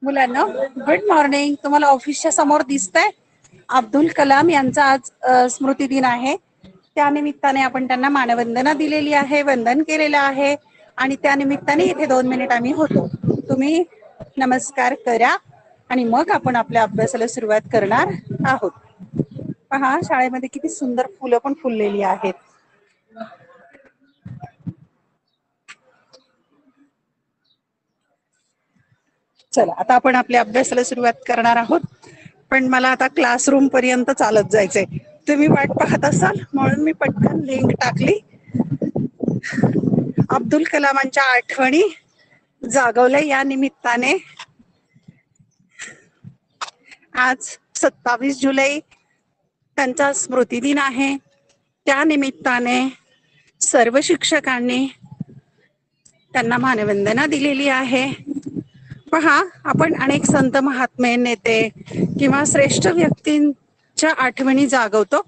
मुलांना good morning. तुम्हाला ऑफिसच्या समोर दिसतंय अब्दुल कलाम यांचा आज स्मृती दिन आहे. त्यानिमित्ताने आपण त्यांना मानवंदना दिलेली आहे, वंदन केलेलं आहे आणि त्यानिमित्ताने इथे 2 मिनिट आम्ही होतो. तुम्ही नमस्कार करा आणि मग आपण आपल्या अभ्यासाला सुरुवात करणार आहोत. पहा शाळेमध्ये किती सुंदर फुलं पण फुललेली आहेत. चला आता आपण आपल्या अभ्यासाला सुरुवात करणार आहोत. पण मला आता क्लासरूम पर्यंत चालत जायचंय. तुम्ही वाट पाहत असाल म्हणून मी पटकन लिंक टाकली. अब्दुल कलामांच्या आठवणी जागवल्या या निमित्ताने आज 27 जुलै त्यांचा स्मृती दिन आहे. त्या निमित्ताने सर्व शिक्षकांनी त्यांना मानवंदना दिलेली आहे. पहा आपण अनेक संत महात्मे नेते किंवा श्रेष्ठ व्यक्तींच्या आठवणी जागवतो,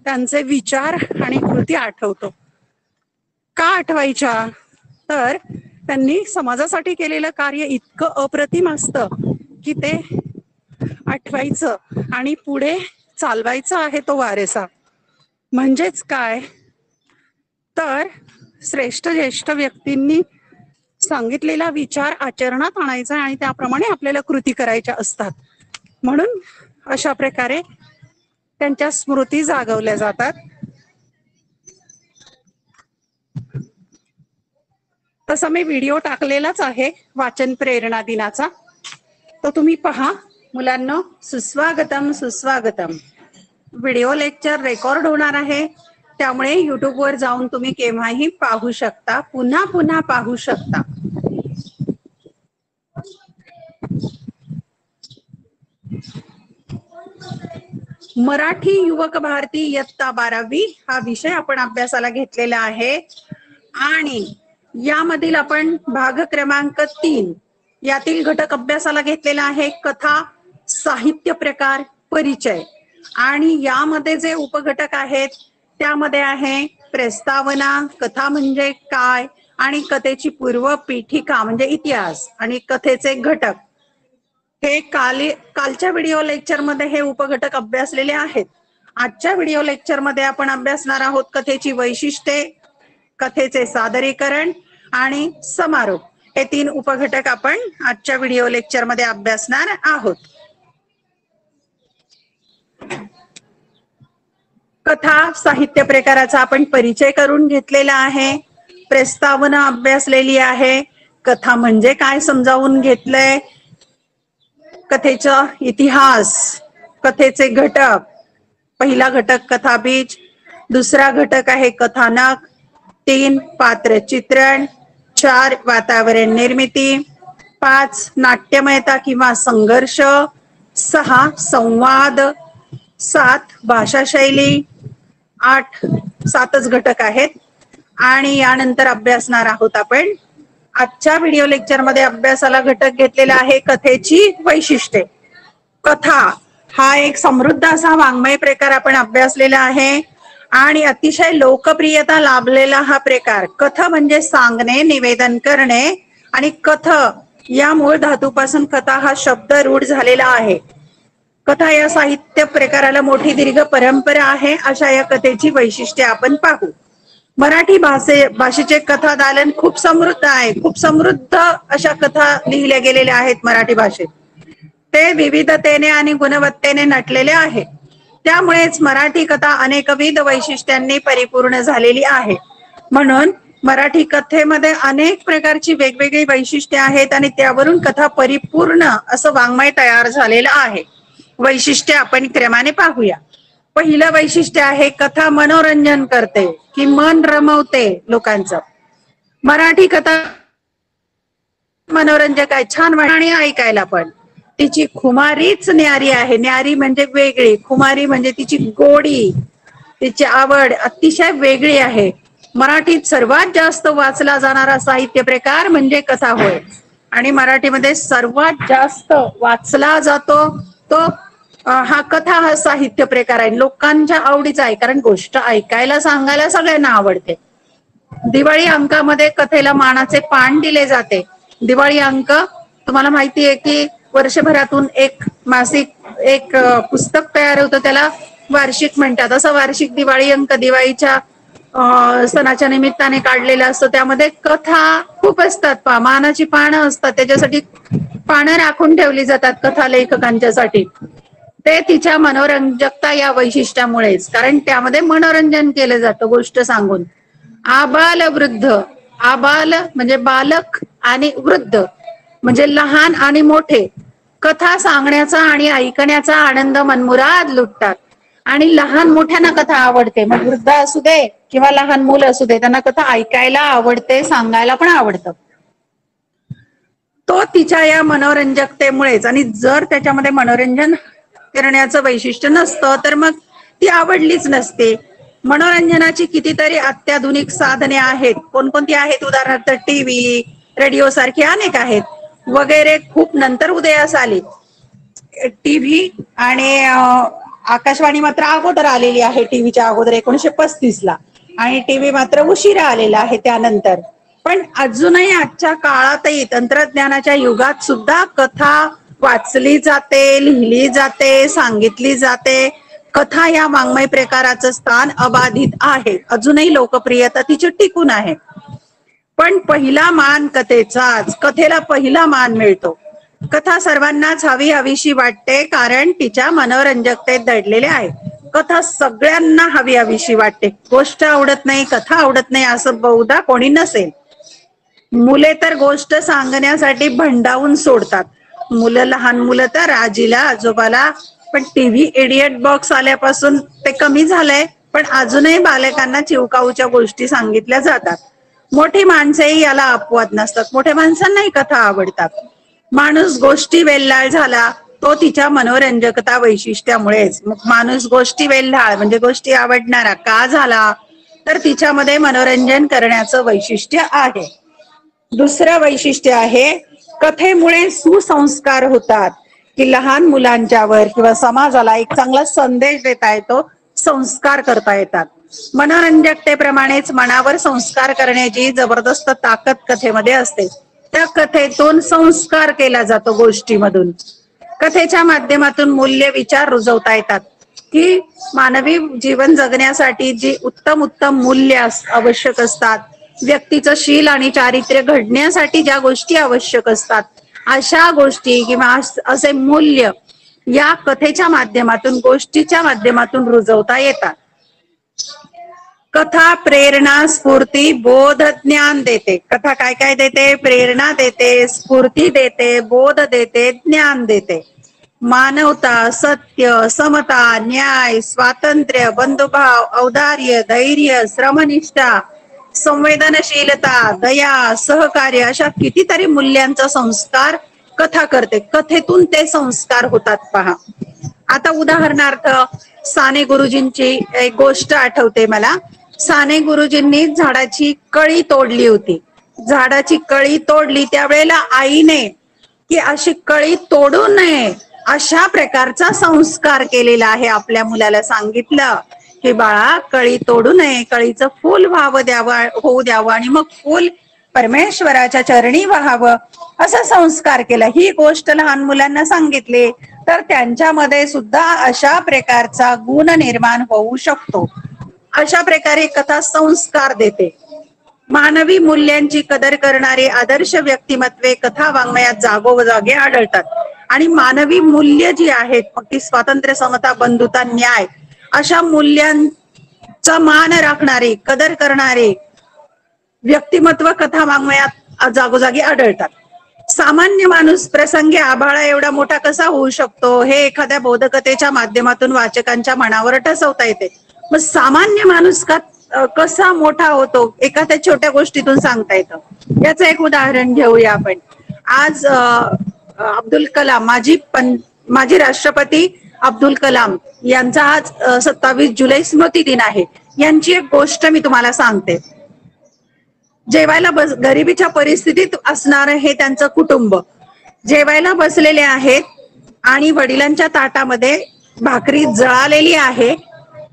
त्यांचे विचार आणि कृती आठवतो. का आठवायच्या? तर त्यांनी समाजासाठी केलेलं कार्य इतकं अप्रतिम असतं की ते आठवायचं आणि पुढे चालवायचं आहे तो वारसा. म्हणजेच काय तर श्रेष्ठ ज्येष्ठ व्यक्तींनी सांगितलेला विचार आचरणात आणायचा आणि त्याप्रमाणे आपल्याला कृती करायच्या असतात. म्हणून अशा प्रकारे त्यांच्या स्मृती जागवल्या जातात. तसा मी व्हिडिओ टाकलेलाच आहे वाचन प्रेरणा दिनाचा, तो तुम्ही पहा. मुलांना सुस्वागतम सुस्वागतम. व्हिडिओ लेक्चर रेकॉर्ड होणार आहे, त्यामुळे युट्यूबवर जाऊन तुम्ही केव्हाही पाहू शकता, पुन्हा पुन्हा पाहू शकता. मराठी युवक भारती इयत्ता 12वी हा विषय आपण अभ्यासाला घेतलेला आहे आणि यामधील आपण भाग क्रमांक 3 यातील घटक अभ्यासाला घेतलेला आहे. कथा, साहित्य प्रकार, परिचय. आणि यामध्ये जे उपघटक आहेत त्यामध्ये आहे प्रस्तावना, कथा म्हणजे काय, आणि कथेची पूर्व पीठिका म्हणजे इतिहास, आणि कथेचे घटक. हे कालच्या व्हिडिओ लेक्चर मध्ये हे उपघटक अभ्यासलेले आहेत. आजच्या व्हिडिओ लेक्चर मध्ये आपण अभ्यासणार आहोत कथेची वैशिष्ट्ये, कथेचे सादरीकरण आणि समारोप. हे 3 उपघटक आपण आजच्या व्हिडिओ लेक्चर मध्ये अभ्यासणार आहोत. कथा साहित्य प्रकाराचा आपण परिचय करून घेतलेला आहे. प्रस्तावना अभ्यासलेली आहे. कथा म्हणजे काय समजावून घेतलंय. कथेचा इतिहास, कथेचे घटक. पहिला घटक कथाबीज, दुसरा घटक आहे कथानक, 3 पात्र चित्रण, 4 वातावरण निर्मिती, 5 नाट्यमयता किंवा संघर्ष, 6 संवाद, 7 भाषा शैली, 8 7च घटक आहेत. आणि यानंतर अभ्यासणार आहोत आपण आजच्या व्हिडिओ लेक्चर मध्ये अभ्यासाला घटक घेतलेला आहे कथेची वैशिष्ट्ये. कथा हा एक समृद्ध असा वाङ्मय प्रकार आपण अभ्यासलेला आहे आणि अतिशय लोकप्रियता लाभलेला हा प्रकार. कथा म्हणजे सांगणे, निवेदन करणे, आणि कथ या मूळ धातूपासून कथा हा शब्द रूढ झालेला आहे. कथा या साहित्य प्रकाराला मोठी दीर्घ परंपरा आहे. अशा या कथेची वैशिष्ट्ये आपण पाहू. मराठी भाषेचे कथा दालन खूप समृद्ध आहे. खूप समृद्ध अशा कथा लिहिल्या गेलेल्या आहेत मराठी भाषेत. ते विविधतेने आणि गुणवत्तेने नटलेले आहे. त्यामुळेच मराठी कथा अनेकविध वैशिष्ट्यांनी परिपूर्ण झालेली आहे. म्हणून मराठी कथेमध्ये अनेक प्रकारची वेगवेगळी वैशिष्ट्ये आहेत आणि त्यावरून कथा परिपूर्ण असं वाङ्मय तयार झालेलं आहे. वैशिष्ट्ये आपण क्रमाने पाहूया. पहिलं वैशिष्ट्य आहे कथा मनोरंजन करते की मन रमवते लोकांचं. मराठी कथा मनोरंजक आहे, छान आणि ऐकायला पण. तिची खुमारीच न्यारी आहे. न्यारी म्हणजे वेगळी, खुमारी म्हणजे तिची गोडी, तिची आवड अतिशय वेगळी आहे. मराठीत सर्वात जास्त वाचला जाणारा साहित्य प्रकार म्हणजे कथा होय. आणि मराठीमध्ये सर्वात जास्त वाचला जातो तो हा कथा हा साहित्य प्रकार आहे. लोकांच्या आवडीचा आहे, कारण गोष्ट ऐकायला सांगायला सगळ्यांना आवडते. दिवाळी अंकामध्ये कथेला मानाचे पान दिले जाते. दिवाळी अंक तुम्हाला माहिती आहे की वर्षभरातून एक मासिक एक पुस्तक तयार होतं, त्याला वार्षिक म्हणतात. असं वार्षिक दिवाळी अंक दिवाळीच्या सणाच्या निमित्ताने काढलेलं असतं. त्यामध्ये कथा खूप असतात, मानाची पानं असतात, त्याच्यासाठी पानं राखून ठेवली जातात कथा लेखकांच्यासाठी. ते तिच्या मनोरंजकता या वैशिष्ट्यामुळेच, कारण त्यामध्ये मनोरंजन केलं जातं गोष्ट सांगून. आबाल वृद्ध, आबाल म्हणजे बालक आणि वृद्ध म्हणजे लहान आणि मोठे कथा सांगण्याचा आणि ऐकण्याचा आनंद मनमुराद लुटतात. आणि लहान मोठ्यांना कथा आवडते, मग वृद्ध असू दे किंवा लहान मुलं असू दे, त्यांना कथा ऐकायला आवडते, सांगायला पण आवडतं. तो तिच्या या मनोरंजकतेमुळेच. आणि जर त्याच्यामध्ये मनोरंजन करण्याचं वैशिष्ट्य नसतं तर मग ती आवडलीच नसते. मनोरंजनाची कितीतरी अत्याधुनिक साधने आहेत. कोणकोणती आहेत? उदाहरणार्थ टीव्ही, रेडिओ सारखी अनेक आहेत वगैरे. खूप नंतर उदयास आली टीव्ही, आणि आकाशवाणी मात्र अगोदर आलेली आहे, टीव्हीच्या अगोदर 1935 ला, आणि टीव्ही मात्र उशिरा आलेला आहे त्यानंतर. पण अजूनही आजच्या काळातही तंत्रज्ञानाच्या युगात सुद्धा कथा वाचली जाते, लिहिली जाते, सांगितली जाते. कथा या वाङ्मय प्रकाराचं स्थान अबाधित आहे, अजूनही लोकप्रियता तिची टिकून आहे. पण पहिला मान कथेचाच, कथेला पहिला मान मिळतो. कथा सर्वांनाच हवी हवीशी वाटते, कारण तिच्या मनोरंजकतेत दडलेले आहे. कथा सगळ्यांना हवी हवीशी वाटते. गोष्ट आवडत नाही, कथा आवडत नाही असं बहुधा कोणी नसेल. मुले तर गोष्ट सांगण्यासाठी भंडावून सोडतात. मुलं, लहान मुलं तर आजीला आजोबाला. पण टीव्ही इडियट बॉक्स आल्यापासून ते कमी झालंय, पण अजूनही बालकांना चिवकाऊच्या गोष्टी सांगितल्या जातात. मोठी माणसेही याला अपवाद नसतात, मोठ्या माणसांनाही कथा आवडतात. माणूस गोष्टी वेल्हाळ झाला तो तिच्या मनोरंजकता वैशिष्ट्यामुळेच. मग माणूस गोष्टी वेल्हाळ म्हणजे गोष्टी आवडणारा का झाला? तर तिच्यामध्ये मनोरंजन करण्याचं वैशिष्ट्य आहे. दुसरं वैशिष्ट्य आहे, कथेमुळे सुसंस्कार होतात, की लहान मुलांच्यावर किंवा समाजाला एक चांगला संदेश देता येतो, संस्कार करता येतात. मनोरंजकतेप्रमाणेच मनावर संस्कार करण्याची जबरदस्त ताकद कथेमध्ये असते. त्या कथेतून संस्कार केला जातो गोष्टीमधून. कथेच्या माध्यमातून मूल्य विचार रुजवता येतात, की मानवी जीवन जगण्यासाठी जी उत्तम उत्तम मूल्य आवश्यक असतात, व्यक्तीचं शील आणि चारित्र्य घडण्यासाठी ज्या गोष्टी आवश्यक असतात, अशा गोष्टी किंवा असे मूल्य या कथेच्या माध्यमातून, गोष्टीच्या माध्यमातून रुजवता येतात. कथा प्रेरणा, स्फूर्ती, बोध, ज्ञान देते. कथा काय काय देते? प्रेरणा देते, स्फूर्ती देते, बोध देते, ज्ञान देते. मानवता, सत्य, समता, न्याय, स्वातंत्र्य, बंधुभाव, औदार्य, धैर्य, श्रमनिष्ठा, संवेदनशीलता, दया, सहकार्य अशा कितीतरी मूल्यांचा संस्कार कथा करते. कथेतून ते संस्कार होतात पहा. आता उदाहरणार्थ साने गुरुजींची एक गोष्ट आठवते मला. साने गुरुजींनी झाडाची कळी तोडली होती. झाडाची कळी तोडली त्यावेळेला आईने की अशी कळी तोडू नये अशा प्रकारचा संस्कार केलेला आहे. आपल्या मुलाला सांगितलं की बाळा कळी तोडू नये, कळीचं फूल व्हावं द्यावं, होऊ द्यावं, आणि मग फूल परमेश्वराच्या चरणी व्हावं, असा संस्कार केला. ही गोष्ट लहान मुलांना सांगितली तर त्यांच्यामध्ये सुद्धा अशा प्रकारचा गुण निर्माण होऊ शकतो. अशा प्रकारे कथा संस्कार देते. मानवी मूल्यांची कदर करणारे आदर्श व्यक्तिमत्वे कथा वाङ्मयात जागोजागी आढळतात. आणि मानवी मूल्य जी आहेत, मग ती स्वातंत्र्य, समता, बंधुता, न्याय अशा मूल्यांचा मान राखणारे, कदर करणारे व्यक्तिमत्व कथा वाङ्मयात जागोजागी आढळतात. सामान्य माणूस प्रसंगी आभाळा एवढा मोठा कसा होऊ शकतो हे एखाद्या बोधकथेच्या माध्यमातून वाचकांच्या मनावर ठसवता येते. मग सामान्य माणूस कसा मोठा होतो एखाद्या छोट्या गोष्टीतून सांगता येतं. याचं एक उदाहरण घेऊया आपण. आज अब्दुल कलाम, माजी राष्ट्रपती अब्दुल कलाम यांचा आज 27 जुलै स्मृती दिन आहे. यांची एक गोष्ट मी तुम्हाला सांगते. जेवायला गरिबीच्या परिस्थितीत असणार हे त्यांचं कुटुंब जेवायला बसलेले आहेत आणि वडिलांच्या ताटामध्ये भाकरी जळालेली आहे.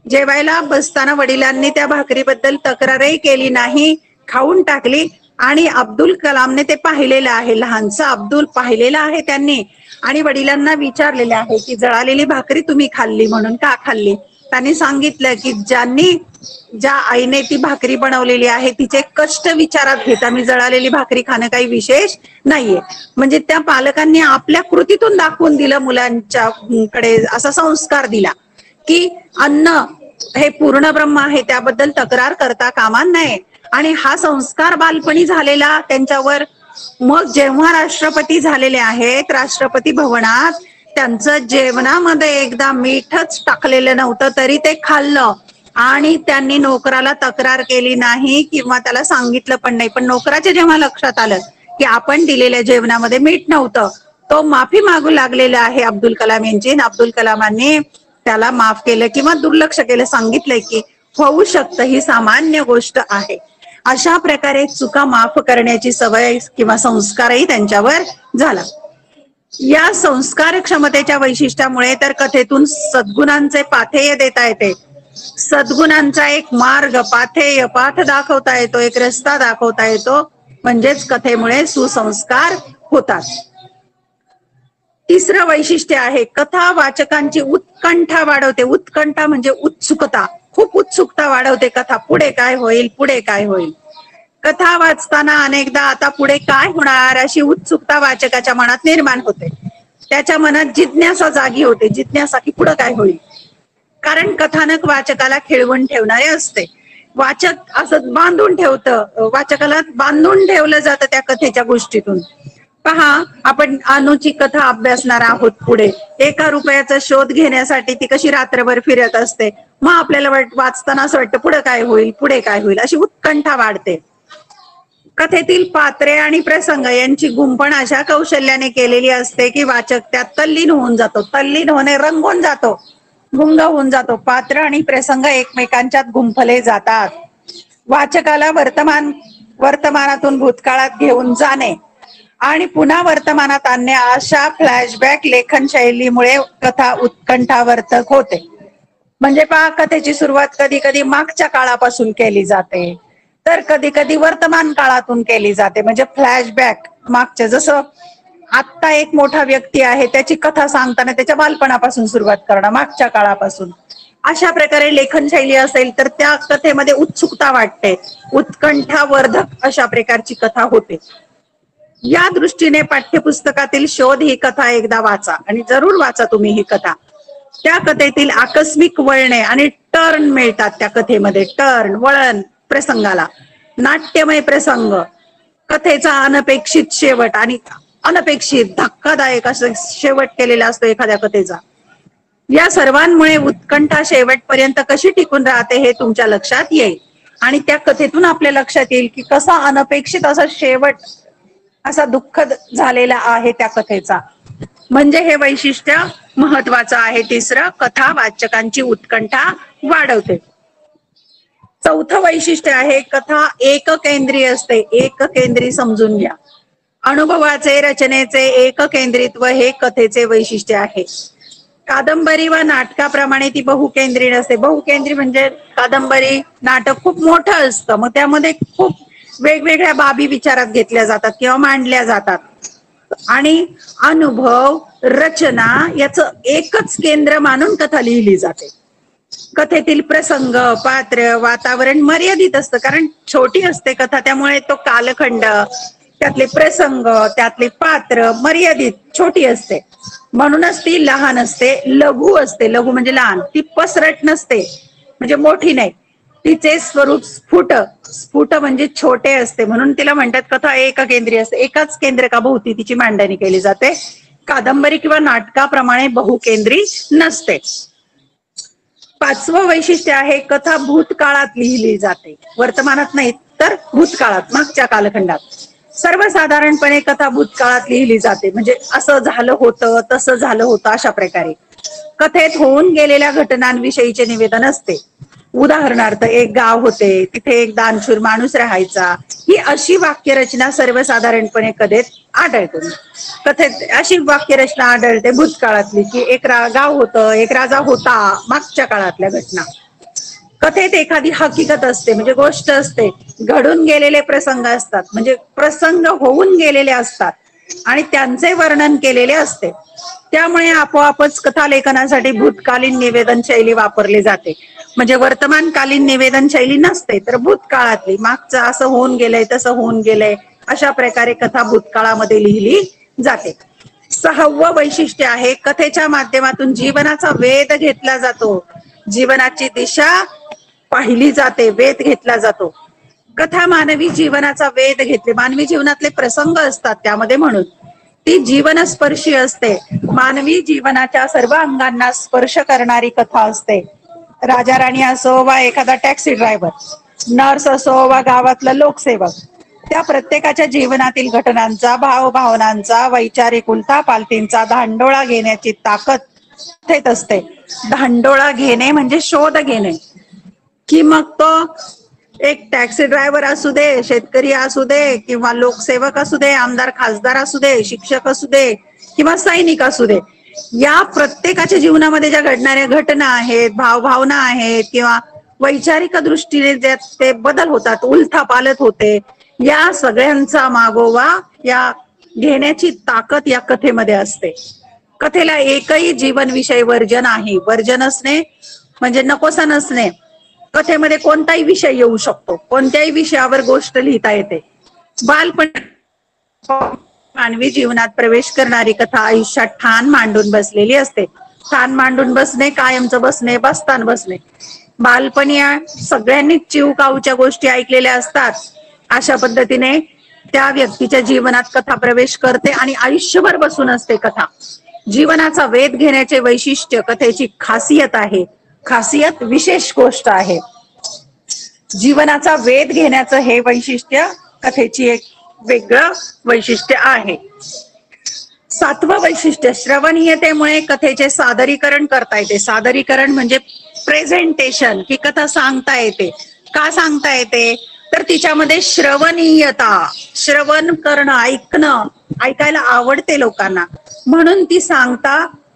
जेवायला बसताना वडिलांनी त्या भाकरीबद्दल तक्रारही केली नाही, खाऊन टाकली आणि अब्दुल कलामने ते पाहिलेलं आहे, लहानसा अब्दुल पाहिलेला आहे त्यांनी, आणि वडिलांना विचारलेले आहे की जळालेली भाकरी तुम्ही खाल्ली म्हणून का खाल्ली. त्यांनी सांगितलं की ज्या आईने ती भाकरी बनवलेली आहे तिचे कष्ट विचारात घेता मी जळालेली भाकरी खाणं काही विशेष नाहीये. म्हणजे त्या पालकांनी आपल्या कृतीतून दाखवून दिलं मुलांच्या कडे, असा संस्कार दिला की अन्न हे पूर्ण ब्रह्म आहे, त्याबद्दल तक्रार करता कामा नये. आणि हा संस्कार बालपणी झालेला त्यांच्यावर, मग जेव्हा राष्ट्रपती झालेले आहेत राष्ट्रपती भवनात, त्यांचं जेवणामध्ये एकदा मीठच टाकलेलं नव्हतं तरी ते खाल्लं, आणि त्यांनी नोकराला तक्रार केली नाही किंवा त्याला सांगितलं पण नाही. पण नोकराच्या जेव्हा लक्षात आलं की आपण दिलेल्या जेवणामध्ये मीठ नव्हतं, तो माफी मागू लागलेला आहे अब्दुल कलाम यांची. अब्दुल कलामांनी त्याला माफ केलं किंवा दुर्लक्ष केलं, सांगितलंय की होऊ शकतं, ही सामान्य गोष्ट आहे. अशा प्रकारे चुका माफ करण्याची सवय किंवा संस्कारही त्यांच्यावर झाला. या संस्कार क्षमतेच्या वैशिष्ट्यामुळे तर कथेतून सद्गुणांचे पाथेय देता येते, सद्गुणांचा एक मार्ग पाथेय पाठ दाखवता येतो, एक रस्ता दाखवता येतो, म्हणजेच कथेमुळे सुसंस्कार होतात. तिसरं वैशिष्ट्य आहे कथा वाचकांची उत्कंठा वाढवते. उत्कंठा म्हणजे उत्सुकता, खूप उत्सुकता वाढवते कथा, पुढे काय होईल पुढे काय होईल. कथा वाचताना अनेकदा आता पुढे काय होणार अशी उत्सुकता वाचकाच्या मनात निर्माण होते. त्याच्या मनात जिज्ञासा जागी होते, जिज्ञासा की पुढे काय होईल. कारण कथानक वाचकाला खिळवून ठेवणारे असते. वाचक असं बांधून ठेवतं, वाचकाला बांधून ठेवलं जातं त्या कथेच्या गोष्टीतून. पहा, आपण अनुची कथा अभ्यासणार आहोत पुढे. ₹1 शोध घेण्यासाठी ती कशी रात्रभर फिरत असते, मग आपल्याला वाचताना असं वाटतं पुढे काय होईल पुढे काय होईल, अशी उत्कंठा वाढते. कथेतील पात्रे आणि प्रसंग यांची गुंफण अशा कौशल्याने केलेली असते की वाचक त्यात तल्लीन होऊन जातो. तल्लीन होणे, रंगून जातो, गुंग होऊन जातो. पात्र आणि प्रसंग एकमेकांच्यात गुंफले जातात. वाचकाला वर्तमानातून भूतकाळात घेऊन जाणे आणि पुन्हा वर्तमानात आणणे अशा फ्लॅशबॅक लेखन शैलीमुळे कथा उत्कंठावर्धक होते. म्हणजे पहा, कथेची सुरुवात कधी कधी मागच्या काळापासून केली जाते, तर कधी कधी वर्तमान काळातून केली जाते. म्हणजे फ्लॅशबॅक मागच्या, जसं आत्ता एक मोठा व्यक्ती आहे त्याची कथा सांगताना त्याच्या बालपणापासून सुरुवात करणं, मागच्या काळापासून. अशा प्रकारे लेखन शैली असेल तर त्या कथेमध्ये उत्सुकता वाटते, उत्कंठावर्धक अशा प्रकारची कथा होते. या दृष्टीने पाठ्यपुस्तकातील शोध ही कथा एकदा वाचा, आणि जरूर वाचा तुम्ही ही कथा. त्या कथेतील आकस्मिक वळणे आणि टर्न मिळतात त्या कथेमध्ये, टर्न, वळण प्रसंगाला, नाट्यमय प्रसंग, कथेचा अनपेक्षित शेवट आणि अनपेक्षित धक्कादायक असं शेवट केलेला असतो एखाद्या कथेचा. या सर्वांमुळे उत्कंठा शेवटपर्यंत कशी टिकून राहते हे तुमच्या लक्षात येईल, आणि त्या कथेतून आपल्या लक्षात येईल की कसा अनपेक्षित असा शेवट, असा दुःखद झालेला आहे त्या कथेचा. म्हणजे हे वैशिष्ट्य महत्वाचं आहे. तिसरं, कथा वाचकांची उत्कंठा वाढवते. चौथं वैशिष्ट्य आहे कथा एककेंद्री असते. एककेंद्री समजून घ्या. अनुभवाचे, रचनेचे एककेंद्रित्व हे कथेचे वैशिष्ट्य आहे. कादंबरी व नाटकाप्रमाणे ती बहुकेंद्री नसते. बहुकेंद्री म्हणजे कादंबरी, नाटक खूप मोठं असतं, मग त्यामध्ये खूप वेगवेगळ्या बाबी विचारात घेतल्या जातात किंवा मांडल्या जातात, आणि अनुभव, रचना याचं एकच केंद्र मानून कथा लिहिली जाते. कथेतील प्रसंग, पात्र, वातावरण मर्यादित असतं, कारण छोटी असते कथा, त्यामुळे तो कालखंड, त्यातले प्रसंग, त्यातले पात्र मर्यादित छोटी असते, म्हणूनच ती लहान असते, लघु असते. लघु म्हणजे लहान, ती पसरट नसते, म्हणजे मोठी नाही. तिचे स्वरूप स्फुट म्हणजे छोटे असते, म्हणून तिला म्हणतात कथा एककेंद्री असते. एकाच केंद्रकाभोवती तिची मांडणी केली जाते. कादंबरी किंवा नाटकाप्रमाणे बहुकेंद्री नसते. पाचवं वैशिष्ट्य आहे कथा भूतकाळात लिहिली जाते. वर्तमानात नाही तर भूतकाळात, मागच्या कालखंडात. सर्वसाधारणपणे कथा भूतकाळात लिहिली जाते, म्हणजे असं झालं होतं, तसं झालं होतं, अशा प्रकारे. कथेत होऊन गेलेल्या घटनांविषयीचे निवेदन असते. उदाहरणार्थ, एक गाव होते, तिथे एक दानशूर माणूस राहायचा, ही अशी वाक्यरचना सर्वसाधारणपणे कथेत आढळते. कथेत अशी वाक्यरचना आढळते भूतकाळातली की एक गाव होतं, एक राजा होता, मागच्या काळातल्या घटना. कथेत एखादी हकीकत असते, म्हणजे गोष्ट असते, घडून गेलेले प्रसंग असतात, म्हणजे प्रसंग होऊन गेलेले असतात आणि त्यांचे वर्णन केलेले असते. त्यामुळे आपोआपच कथा लेखनासाठी भूतकालीन निवेदन शैली वापरली जाते. म्हणजे वर्तमानकालीन निवेदन शैली नसते, तर भूतकाळातली, मागचं असं होऊन गेलंय तसं होऊन गेलंय अशा प्रकारे कथा भूतकाळामध्ये लिहिली जाते. 6वं वैशिष्ट्य आहे, कथेच्या माध्यमातून जीवनाचा वेध घेतला जातो. जीवनाची दिशा पाहिली जाते, वेध घेतला जातो. कथा मानवी जीवनाचा वेध घेतले, मानवी जीवनातले प्रसंग असतात त्यामध्ये, म्हणून ती जीवनस्पर्शी असते. मानवी जीवनाच्या सर्व अंगांना स्पर्श करणारी कथा असते. राजा राणी असो वा एखादा टॅक्सी ड्रायव्हर, नर्स असो वा गावातला लोकसेवक, त्या प्रत्येकाच्या जीवनातील घटनांचा, भावभावनांचा, वैचारिक उलथापालथींचा धांडोळा घेण्याची ताकद कथेत असते. धांडोळा घेणे म्हणजे शोध घेणे, की मग तो एक टॅक्सी ड्रायव्हर असू दे, शेतकरी असू दे, किंवा लोकसेवक असू दे, आमदार खासदार असू दे, शिक्षक असू दे, किंवा सैनिक असू दे, या प्रत्येकाच्या जीवनामध्ये ज्या घडणाऱ्या घटना आहेत, भावभावना आहेत, किंवा वैचारिक दृष्टीने जे ते बदल होतात, उलथापालथ होते, या सगळ्यांचा मागोवा या घेण्याची ताकद या कथेमध्ये असते. कथेला एकही जीवन विषय वर्जन आहे. वर्जन असणे म्हणजे नकोसा नसणे. कथेमध्ये कोणताही विषय येऊ शकतो, कोणत्याही विषयावर गोष्ट लिहिता येते. बालपण मानवी जीवनात प्रवेश करणारी कथा आयुष्यात ठाण मांडून बसलेली असते. ठाण मांडून बसणे, कायमचं बसणे, बसतान बसणे. बालपणी सगळ्यांनी चिव काऊच्या गोष्टी ऐकलेल्या असतात. अशा पद्धतीने त्या व्यक्तीच्या जीवनात कथा प्रवेश करते आणि आयुष्यभर बसून असते कथा. जीवनाचा वेध घेण्याचे वैशिष्ट्य कथेची खासियत आहे. खासियत विशेष गोष्ट आहे. जीवनाचा वेध घेण्याचं हे वैशिष्ट्य कथेची एक वेगळं वैशिष्ट्य आहे. 7वं वैशिष्ट्य, श्रवणीयतेमुळे कथेचे सादरीकरण करता येते. सादरीकरण म्हणजे प्रेझेंटेशन, ही कथा सांगता येते. का सांगता येते? तर तिच्यामध्ये श्रवणीयता, श्रवण करणं, ऐकणं, ऐकायला आवडते लोकांना, म्हणून ती सांगता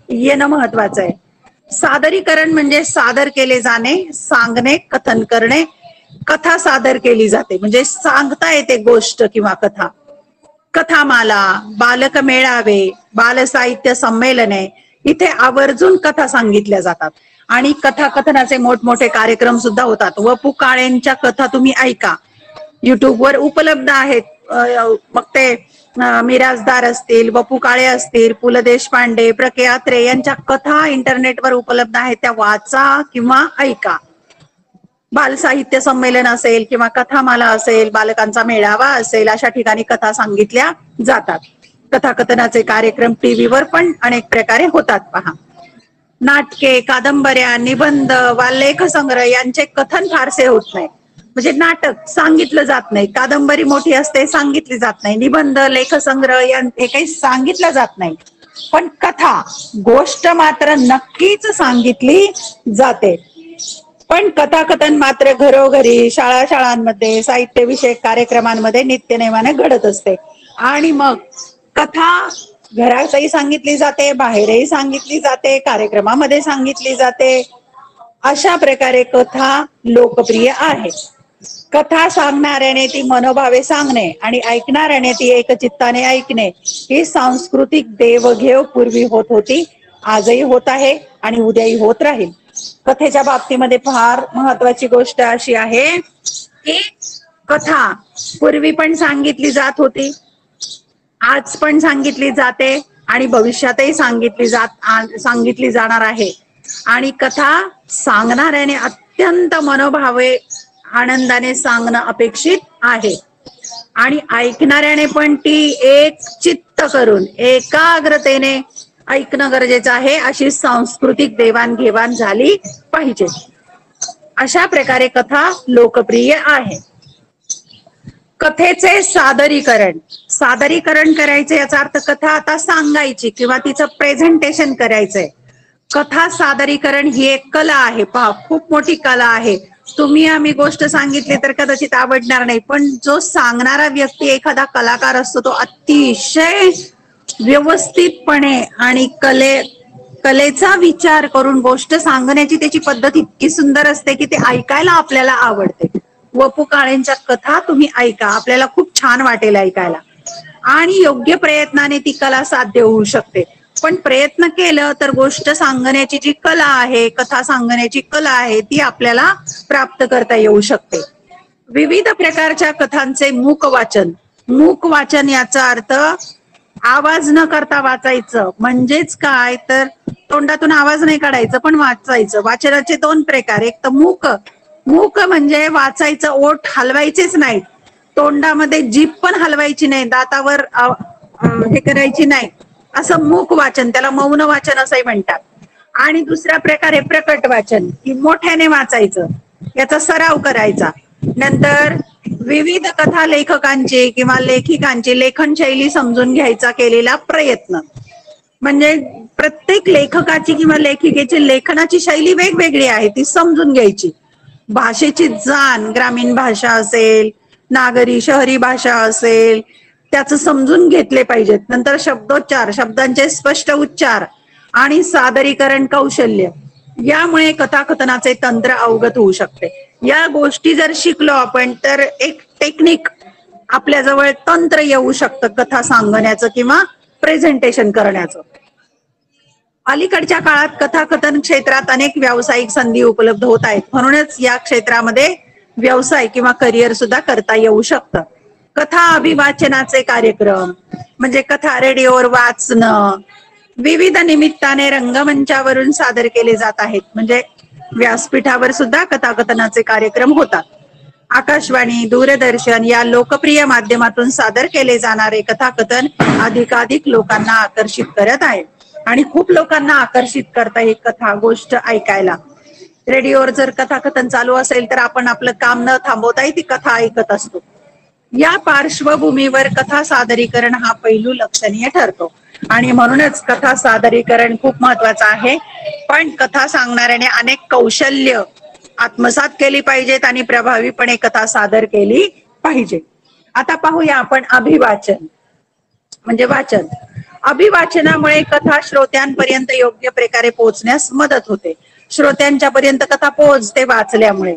येणं महत्वाचं आहे. सादरीकरण म्हणजे सादर केले जाणे, सांगणे, कथन करणे. कथा सादर केली जाते म्हणजे सांगता येते गोष्ट किंवा कथा. कथामाला, बालक मेळावे, बालसाहित्य संमेलने, इथे आवर्जून कथा सांगितल्या जातात आणि कथाकथनाचे मोठमोठे कार्यक्रम सुद्धा होतात. वपू काळेंच्या कथा तुम्ही ऐका, युट्यूबवर उपलब्ध आहेत. मग ते मिराजदार असतील, वपू काळे असतील, पु ल देशपांडे, प्र के अत्रे यांच्या कथा इंटरनेटवर उपलब्ध आहेत, त्या वाचा किंवा ऐका. बालसाहित्य संमेलन असेल किंवा कथामाला असेल, बालकांचा मेळावा असेल, अशा ठिकाणी कथा सांगितल्या जातात. कथाकथनाचे कार्यक्रम टीव्हीवर पण अनेक प्रकारे होतात पहा. नाटके, कादंबऱ्या, निबंध वा लेखसंग्रह यांचे कथन फारसे होत नाही. म्हणजे नाटक सांगितलं जात नाही, कादंबरी मोठी असते सांगितली जात नाही, निबंध, लेखसंग्रह हे काही सांगितलं जात नाही. पण कथा, गोष्ट मात्र नक्कीच सांगितली जाते. पण कथाकथन मात्र घरोघरी, शाळांमध्ये, साहित्यविषयक कार्यक्रमांमध्ये नित्यनेमाने घडत असते. आणि मग कथा घरातही सांगितली जाते, बाहेरही सांगितली जाते, कार्यक्रमामध्ये सांगितली जाते. अशा प्रकारे कथा लोकप्रिय आहे. कथा सांगणाऱ्याने ती मनोभावे सांगणे आणि ऐकणाऱ्याने ती एकचित्ताने ऐकणे, ही सांस्कृतिक देवघेव पूर्वी होत होती, आजही होत आहे आणि उद्याही होत राहील. कथेच्या बाबतीमध्ये फार महत्वाची गोष्ट अशी आहे की कथा पूर्वी पण सांगितली जात होती, आज पण सांगितली जाते आणि भविष्यातही सांगितली जाणार आहे. आणि कथा सांगणाऱ्याने अत्यंत मनोभावे आनंदाने सांगणं अपेक्षित आहे आणि ऐकणाऱ्याने पण ती एक चित्त करून एकाग्रतेने ऐकणं गरजेचं आहे. अशी सांस्कृतिक देवाणघेवाण झाली पाहिजे. अशा प्रकारे कथा लोकप्रिय आहे. कथेचे सादरीकरण, सादरीकरण करायचे याचा अर्थ कथा आता सांगायची किंवा तिचं प्रेझेंटेशन करायचंय. कथा सादरीकरण ही एक कला आहे पहा, खूप मोठी कला आहे. तुम्ही आम्ही गोष्ट सांगितली तर कदाचित आवडणार नाही, पण जो सांगणारा व्यक्ती एखादा कलाकार असतो तो अतिशय व्यवस्थितपणे आणि कलेचा विचार करून गोष्ट सांगण्याची त्याची पद्धत इतकी सुंदर असते की ते ऐकायला आपल्याला आवडते. वपू काळेंच्या कथा तुम्ही ऐका, आपल्याला खूप छान वाटेल ऐकायला. आणि योग्य प्रयत्नाने ती कला साध्य होऊ शकते. पण प्रयत्न केलं तर गोष्ट सांगण्याची जी कला आहे, कथा सांगण्याची कला आहे, ती आपल्याला प्राप्त करता येऊ शकते. विविध प्रकारच्या कथांचे मूक वाचन. मूक वाचन याचा अर्थ आवाज न करता वाचायचं. म्हणजेच काय तर तोंडातून आवाज नाही काढायचं पण वाचायचं. वाचनाचे दोन प्रकार. एक तर मूक. मूक म्हणजे वाचायचं, ओठ हलवायचेच नाहीत, तोंडामध्ये जीभ पण हलवायची नाही, दातावर हे करायची नाही, असं मूक वाचन, त्याला मौन वाचन असंही म्हणतात. आणि दुसरा प्रकार आहे प्रकट वाचन, की मोठ्याने वाचायचं, याचा सराव करायचा. नंतर विविध कथा लेखकांची किंवा लेखिकांची लेखन शैली समजून घ्यायचा केलेला प्रयत्न. म्हणजे प्रत्येक लेखकाची किंवा लेखिकेची लेखनाची शैली वेगवेगळी आहे, ती समजून घ्यायची. भाषेची जाण, ग्रामीण भाषा असेल, नागरी शहरी भाषा असेल, त्याचं समजून घेतले पाहिजेत. नंतर शब्दोच्चार, शब्दांचे स्पष्ट उच्चार आणि सादरीकरण कौशल्य, यामुळे कथाकथनाचे तंत्र अवगत होऊ शकते. या गोष्टी जर शिकलो आपण तर एक टेक्निक आपल्याजवळ, तंत्र येऊ शकतं कथा सांगण्याचं किंवा प्रेझेंटेशन करण्याचं. अलीकडच्या काळात कथाकथन क्षेत्रात अनेक व्यावसायिक संधी उपलब्ध होत आहेत, म्हणूनच या क्षेत्रामध्ये व्यवसाय किंवा करिअर सुद्धा करता येऊ शकतं. कथा अभिवाचनाचे कार्यक्रम म्हणजे कथा रेडिओवर वाचणं, विविध निमित्ताने रंगमंचावरून सादर केले जात आहेत. म्हणजे व्यासपीठावर सुद्धा कथाकथनाचे कार्यक्रम होतात. आकाशवाणी, दूरदर्शन या लोकप्रिय माध्यमातून सादर केले जाणारे कथाकथन अधिकाधिक लोकांना आकर्षित करत आहे आणि खूप लोकांना आकर्षित करता ही कथा गोष्ट ऐकायला. रेडिओवर जर कथाकथन चालू असेल तर आपण आपलं काम न थांबवताही ती कथा ऐकत असतो. या पार्श्वभूमीवर कथा सादरीकरण हा पैलू लक्षणीय ठरतो आणि म्हणूनच कथा सादरीकरण खूप महत्वाचं आहे. पण कथा सांगणाऱ्याने अनेक कौशल्य आत्मसात केली पाहिजेत आणि प्रभावीपणे कथा सादर केली पाहिजे. आता पाहूया आपण अभिवाचन म्हणजे वाचन. अभिवाचनामुळे कथा श्रोत्यांपर्यंत योग्य प्रकारे पोहोचण्यास मदत होते. श्रोत्यांच्या पर्यंत कथा पोहोचते वाचल्यामुळे.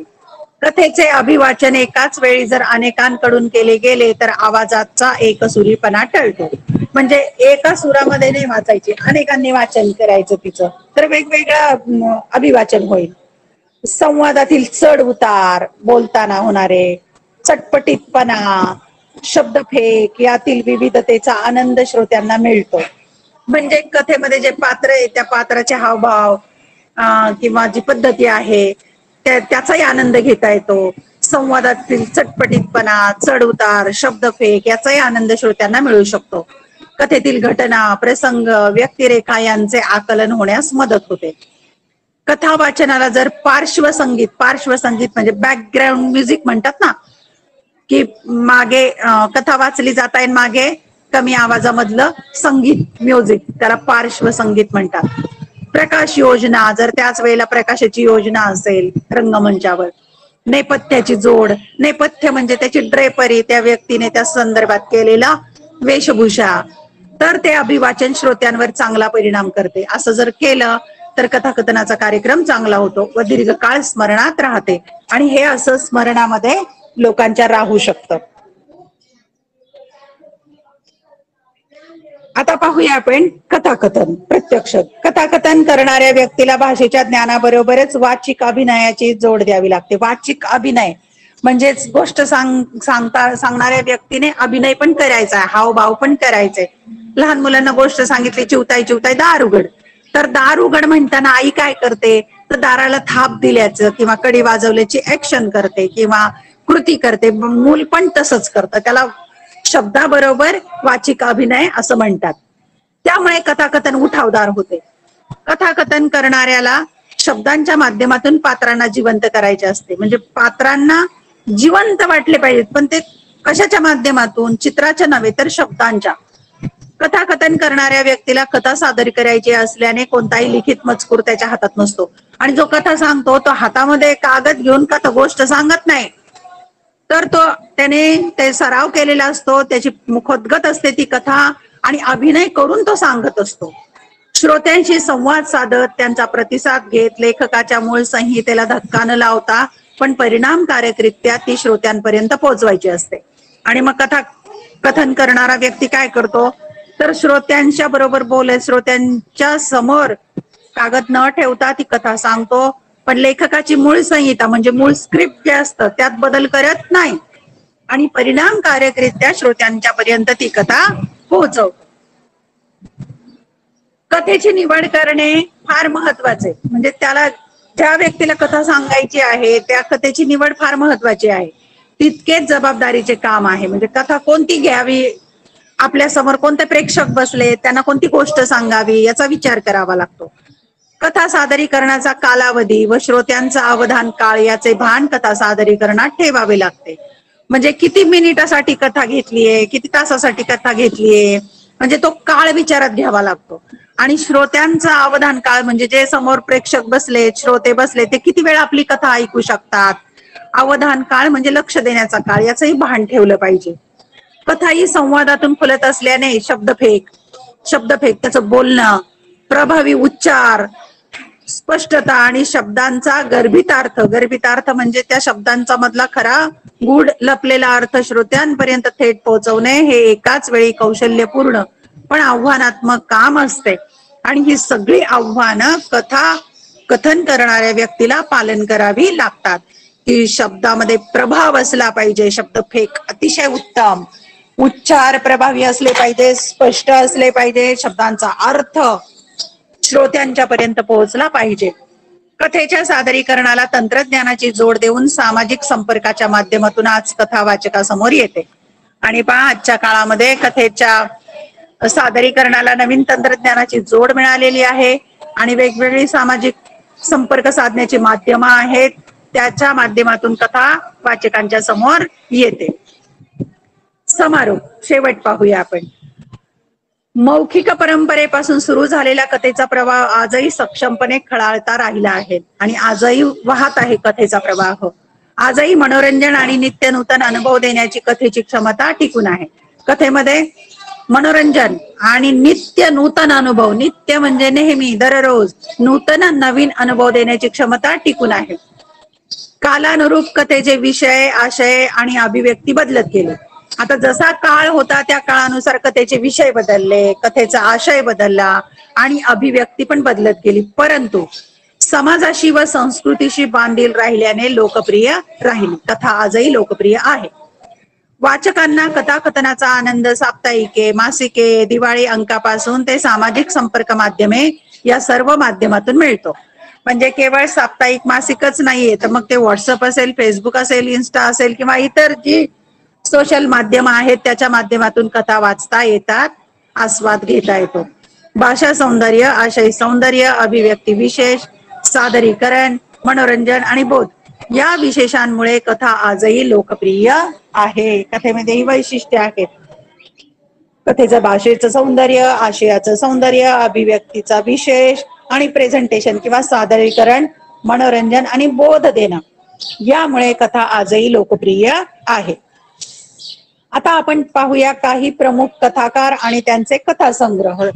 कथेचे अभिवाचन एकाच वेळी जर अनेकांकडून केले गेले तर आवाजाचा एकसुरीपणा टळतो. म्हणजे एका सुरामध्ये नाही वाचायची, अनेकांनी वाचन करायचं तिचं, तर वेगवेगळं अभिवाचन होईल. संवादातील चढ उतार, बोलताना होणारे चटपटीतपणा, शब्दफेक यातील विविधतेचा आनंद श्रोत्यांना मिळतो. म्हणजे कथेमध्ये जे पात्र आहे त्या पात्राचे हावभाव किंवा जी पद्धती आहे त्याचाही आनंद घेता येतो. संवादातील चटपटीतपणा, चढ उतार, शब्दफेक याचाही आनंद श्रोत्यांना मिळू शकतो. कथेतील घटना, प्रसंग, व्यक्तिरेखा यांचे आकलन होण्यास मदत होते. कथा वाचनाला जर पार्श्वसंगीत म्हणजे बॅकग्राऊंड म्युझिक म्हणतात ना, की मागे कथा वाचली जात आहे, मागे कमी आवाजामधलं संगीत म्युझिक, त्याला पार्श्वसंगीत म्हणतात. प्रकाश योजना, जर त्याच वेळेला प्रकाशाची योजना असेल रंगमंचावर. नेपथ्याची जोड, नेपथ्य म्हणजे त्याची ड्रेपरी, त्या व्यक्तीने त्या संदर्भात केलेला वेशभूषा, तर ते अभिवाचन श्रोत्यांवर चांगला परिणाम करते. असं जर केलं तर कथाकथनाचा कार्यक्रम चांगला होतो व दीर्घकाळ स्मरणात राहते आणि हे असं स्मरणामध्ये लोकांच्या राहू शकतं. आता पाहूया आपण कथाकथन प्रत्यक्ष. कथाकथन करणाऱ्या व्यक्तीला भाषेच्या ज्ञानाबरोबरच वाचिक अभिनयाची जोड द्यावी लागते. वाचिक अभिनय म्हणजेच गोष्ट सांगणाऱ्या व्यक्तीने अभिनय पण करायचा, हावभाव पण करायचे. लहान मुलांना गोष्ट सांगितली, चिवताय चिवताय दार उघड, तर दार उघड म्हणताना आई काय करते तर दाराला थाप दिल्याचं किंवा कडी वाजवल्याची ऍक्शन करते किंवा कृती करते. मूल पण तसंच करतं, त्याला शब्दाबरोबर वाचिक अभिनय असं म्हणतात. त्यामुळे कथाकथन उठावदार होते. कथाकथन करणाऱ्याला शब्दांच्या माध्यमातून पात्रांना जिवंत करायचे असते. म्हणजे पात्रांना जिवंत वाटले पाहिजेत, पण ते कशाच्या माध्यमातून? चित्राच्या नव्हे तर शब्दांच्या. कथाकथन करणाऱ्या व्यक्तीला कथा सादर करायची असल्याने कोणताही लिखित मजकूर त्याच्या हातात नसतो आणि जो कथा सांगतो तो हातामध्ये कागद घेऊन कथा गोष्ट सांगत नाही, तर त्याने ते सराव केलेला असतो, त्याची मुखोद्गत असते ती कथा आणि अभिनय करून तो सांगत असतो. श्रोत्यांशी संवाद साधत त्यांचा प्रतिसाद घेत लेखकाच्या मूळ संहितेला धक्का न लावता पण परिणामकारकरित्या ती श्रोत्यांपर्यंत पोहोचवायची असते. आणि मग कथन करणारा व्यक्ती काय करतो तर श्रोत्यांच्या बरोबर बोलत श्रोत्यांच्या समोर कागद न ठेवता ती कथा सांगतो, पण लेखकाची मूळ संहिता म्हणजे मूळ स्क्रिप्ट जे असतं त्यात बदल करत नाही आणि परिणामकारकरित्या श्रोत्यांच्या पर्यंत ती कथा पोहोचवतो. कथेची निवड करणे फार महत्वाचे, म्हणजे त्याला ज्या व्यक्तीला कथा सांगायची आहे त्या कथेची निवड फार महत्वाची आहे. तितकेच जबाबदारीचे काम आहे. म्हणजे कथा कोणती घ्यावी, आपल्या समोर कोणते प्रेक्षक बसले, त्यांना कोणती गोष्ट सांगावी याचा विचार करावा लागतो. कथा सादरीकरणाचा कालावधी व श्रोत्यांचा अवधान काळ याचे भान कथा सादरीकरणात ठेवावे लागते. म्हणजे किती मिनिटासाठी कथा घेतलीये, किती तासासाठी कथा घेतलीये, म्हणजे तो काळ विचारात घ्यावा लागतो. आणि श्रोत्यांचा अवधान काळ म्हणजे जे समोर प्रेक्षक बसले, श्रोते बसले, ते किती वेळ आपली कथा ऐकू शकतात. अवधान काळ म्हणजे लक्ष देण्याचा काळ, याचंही भान ठेवलं पाहिजे. कथा ही संवादातून फुलत असल्याने शब्दफेक त्याचं बोलणं, प्रभावी उच्चार, स्पष्टता आणि शब्दांचा गर्भितार्थ म्हणजे त्या शब्दांचा मधला खरा गूढ लपलेला अर्थ श्रोत्यांपर्यंत थेट पोहोचवणे हे एकाच वेळी कौशल्यपूर्ण पण आव्हानात्मक काम असते. आणि ही सगळी आव्हानं कथन करणाऱ्या व्यक्तीला पालन करावी लागतात. की शब्दामध्ये प्रभाव असला पाहिजे, शब्दफेक अतिशय उत्तम, उच्चार प्रभावी असले पाहिजे, स्पष्ट असले पाहिजे, शब्दांचा अर्थ श्रोत्यांच्या पर्यंत पोहोचला पाहिजे. कथेच्या सादरीकरणाला तंत्रज्ञानाची जोड देऊन सामाजिक संपर्काच्या माध्यमातून आज कथा वाचकासमोर येते. आणि पहा, आजच्या काळामध्ये कथेच्या सादरीकरणाला नवीन तंत्रज्ञानाची जोड मिळालेली आहे आणि वेगवेगळी सामाजिक संपर्क साधण्याची माध्यमं आहेत, त्याच्या माध्यमातून कथा वाचकांच्या समोर येते. समारोप, शेवट पाहूया आपण. मौखिक परंपरेपासून सुरू झालेला कथेचा प्रवाह आजही सक्षमपणे खळाळता राहिला आहे आणि आजही वाहत आहे कथेचा प्रवाह. आजही मनोरंजन आणि नित्य नूतन अनुभव देण्याची कथेची क्षमता टिकून आहे. कथेमध्ये मनोरंजन आणि नित्य नूतन अनुभव, नित्य म्हणजे नेहमी, दररोज नूतन नवीन अनुभव देण्याची क्षमता टिकून आहे. कालानुरूप कथेचे विषय, आशय आणि अभिव्यक्ती बदलत गेले. आता जसा काळ होता त्या काळानुसार कथेचे विषय बदलले, कथेचा आशय बदलला आणि अभिव्यक्ती पण बदलत गेली. परंतु समाजाशी व संस्कृतीशी बांधील राहिल्याने लोकप्रिय राहिली. कथा आजही लोकप्रिय आहे. वाचकांना कथाकथनाचा आनंद साप्ताहिके, मासिके, दिवाळी अंकापासून ते सामाजिक संपर्क माध्यमे या सर्व माध्यमातून मिळतो. म्हणजे केवळ साप्ताहिक मासिकच नाहीये, तर मग ते व्हॉट्सअप असेल, फेसबुक असेल, इन्स्टा असेल किंवा इतर जी सोशल माध्यम आहेत त्याच्या माध्यमातून कथा वाचता येतात, आस्वाद घेता येतो. भाषा सौंदर्य, आशय सौंदर्य, अभिव्यक्ती विशेष, सादरीकरण, मनोरंजन आणि बोध या विशेषांमुळे कथा आजही लोकप्रिय आहे. कथेमध्ये ही वैशिष्ट्ये आहेत. कथेचं भाषेचं सौंदर्य, आशयाचं सौंदर्य, अभिव्यक्तीचा विशेष आणि प्रेझेंटेशन किंवा सादरीकरण, मनोरंजन आणि बोध देणं, यामुळे कथा आजही लोकप्रिय आहे. आता आपण पाहूया काही प्रमुख कथाकार आणि त्यांचे कथासंग्रह.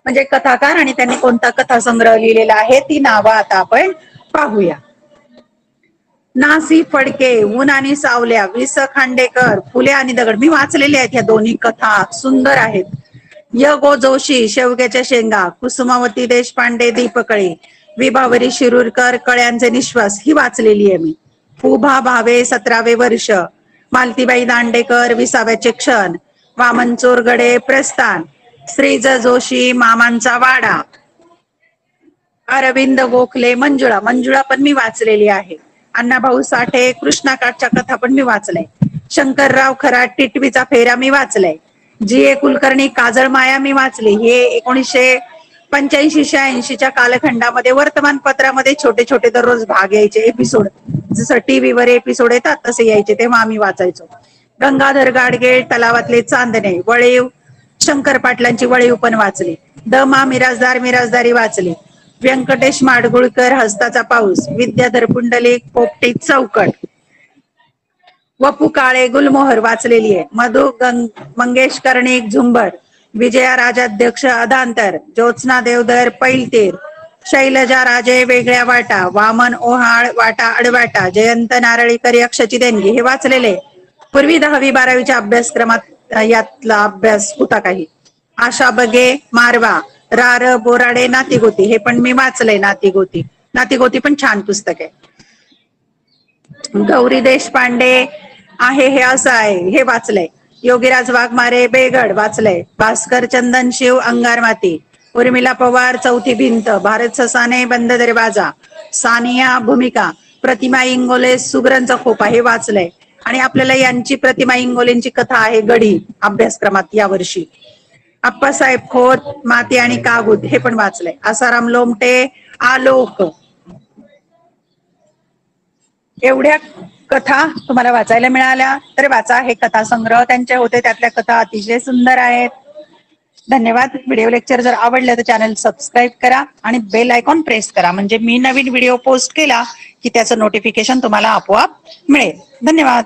म्हणजे कथाकार आणि त्यांनी कोणता कथासंग्रह लिहिलेला आहे ती नावं आता आपण पाहूया. नासी फडके, ऊन आणि सावल्या, वि. स. खांडेकर, फुले आणि दगड. मी वाचलेले आहेत ह्या दोन्ही कथा, सुंदर आहेत. य. गो. जोशी, शेवग्याच्या शेंगा, कुसुमावती देशपांडे, दीपकळे, विभावरी शिरूरकर, कळ्यांचे निश्वास ही वाचलेली आहे मी. उभा भावे, 17वे वर्ष, मालतीबाई दांडेकर, 20व्याचे क्षण, वामन चोरगडे, प्रस्थान, श्रीज जोशी, मामांचा वाडा, अरविंद गोखले, मंजुळा पण मी वाचलेली आहे. अण्णाभाऊ साठे, कृष्णाकाठच्या कथा पण मी वाचलंय. शंकरराव खरात, टिटवीचा फेरा मी वाचलाय. जी. कुलकर्णी, काजळ माया मी वाचली. हे 1985-86च्या कालखंडामध्ये वर्तमानपत्रामध्ये छोटे छोटे दररोज भाग यायचे, एपिसोड, जसं टीव्हीवर एपिसोड येतात तसे यायचे, तेव्हा आम्ही वाचायचो. गंगाधर गाडगे, तलावातले चांदणे, वळीव, शंकर पाटलांची वळीव पण वाचली. द. मा. मिराजदारी वाचली. व्यंकटेश माडगुळकर, हस्ताचा पाऊस, विद्याधर पुंडलिक, पोपटी चौकट, वपू काळे, गुलमोहर वाचलेली आहे. मधु मंगेश कर्णिक, झुंबर, विजया राजाध्यक्ष अधांतर, ज्योत्स्ना देवधर पैलतीर, शैलजा राजे वेगळ्या वाटा, वामन ओहाळ वाटा अडवाटा, जयंत नारळीकर यक्षची देणगी हे वाचलेले. पूर्वी 10वी-12वीच्या अभ्यासक्रमात यातला अभ्यास होता काही. आशा बगे मारवा, रार बोराडे नातीगोती हे पण मी वाचलंय. नातीगोती पण छान पुस्तक आहे. गौरी देशपांडे आहे हे असं आहे हे वाचलंय. योगीराज वाघमारे बेगड वाचलंय. भास्कर चंदन शिव अंगार माती, उर्मिला पवार चौथी भिंत, भारत ससाने बंद दरवाजा, सानिया भूमिका, प्रतिमा इंगोले सुगरणचा खोपा हे वाचलंय. आणि आपल्याला यांची प्रतिमा इंगोलेंची कथा आहे गडी अभ्यासक्रमात यावर्षी. अप्पासाहेब खोत माती आणि कागूद हे पण वाचलंय. आसाराम लोमटे आलोक. एवढ्या कथा तुम्हाला वाचायला मिळाल्या तर वाचा. हे कथा संग्रह त्यांचे होते, त्यातल्या कथा अतिशय सुंदर आहेत. धन्यवाद. व्हिडिओ लेक्चर जर आवडलं तर चॅनल सबस्क्राईब करा आणि बेल आयकॉन प्रेस करा, म्हणजे मी नवीन व्हिडिओ पोस्ट केला की त्याचं नोटिफिकेशन तुम्हाला आपोआप मिळेल. धन्यवाद.